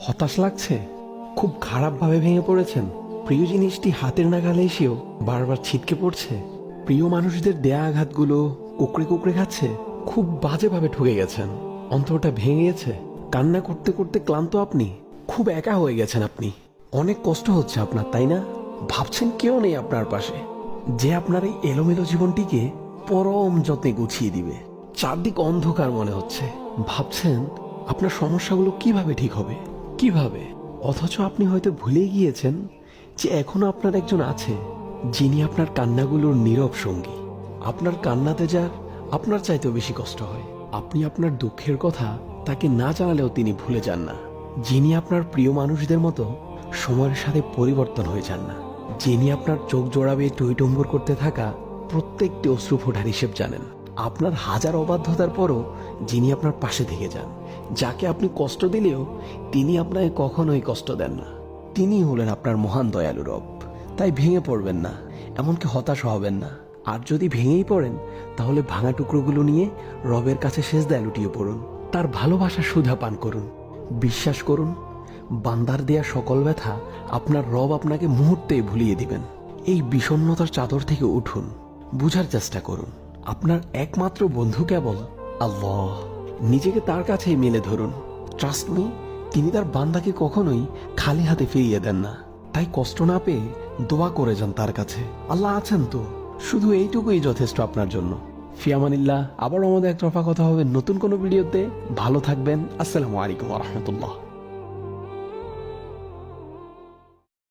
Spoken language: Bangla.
হতাশ লাগছে? খুব খারাপভাবে ভেঙে পড়েছেন? প্রিয় জিনিসটি হাতের নাগালে এসেও বারবার ছিটকে পড়ছে? প্রিয় মানুষদের দেয়া আঘাতগুলো কুকড়ে কুকড়ে খাচ্ছে? খুব বাজেভাবে ঠকে গেছেন, অন্তরটা ভেঙে গেছে, কান্না করতে করতে ক্লান্ত আপনি, খুব একা হয়ে গেছেন আপনি। অনেক কষ্ট হচ্ছে আপনার, তাই না? ভাবছেন কেউ নেই আপনার পাশে, যে আপনার এই এলোমেলো জীবনটিকে পরম যত্নে গুছিয়ে দিবে। চারদিক অন্ধকার মনে হচ্ছে, ভাবছেন আপনার সমস্যাগুলো কিভাবে ঠিক হবে, কিভাবে। অথচ আপনি হয়তো ভুলে গিয়েছেন যে এখনো আপনার একজন আছে, যিনি আপনার কান্নাগুলোর নীরব সঙ্গী। আপনার কান্নাতে যার আপনার চাইতেও বেশি কষ্ট হয়। আপনি আপনার দুঃখের কথা তাকে না জানালেও তিনি ভুলে যান না। যিনি আপনার প্রিয় মানুষদের মতো সময়ের সাথে পরিবর্তন হয়ে যান না। যিনি আপনার চোখ জোড়াবে টইটম্বর করতে থাকা প্রত্যেকটি অশ্রু ফোঁটার হিসেব জানেন। আপনার হাজার অবাধ্যতার পরও যিনি আপনার পাশে থেকে যান। যাকে আপনি কষ্ট দিলেও তিনি আপনাকে কখনোই কষ্ট দেন না। তিনি হলেন আপনার মহান দয়ালু রব। তাই ভেঙে পড়বেন না, এমনকি হতাশ হবেন না। আর যদি ভেঙেই পড়েন, তাহলে ভাঙা টুকরোগুলো নিয়ে রবের কাছে সেজদায় লুটিয়ে পড়ুন। তার ভালোবাসা সুধা পান করুন। বিশ্বাস করুন, বান্দার দেয়া সকল ব্যথা আপনার রব আপনাকে মুহূর্তেই ভুলিয়ে দিবেন। এই বিষণ্ণতার চাদর থেকে উঠুন, বুঝার চেষ্টা করুন। আপনার একমাত্র বন্ধু কেবল আল্লাহ। নিজেকে তার কাছেই মেলে ধরুন। ট্রাস্ট মি, তিনি তার বান্দাকে কখনোই খালি হাতে ফিরিয়ে দেন না। তাই কষ্ট না পেয়ে দোয়া করে যান তার কাছে। আল্লাহ আছেন তো, শুধু এইটুকুই যথেষ্ট আপনার জন্য। ফিয়ামানিল্লাহ। আবার আমাদের এক তরফা কথা হবে নতুন কোনো ভিডিওতে। ভালো থাকবেন। আসসালামু আলাইকুম ওয়া রাহমাতুল্লাহ।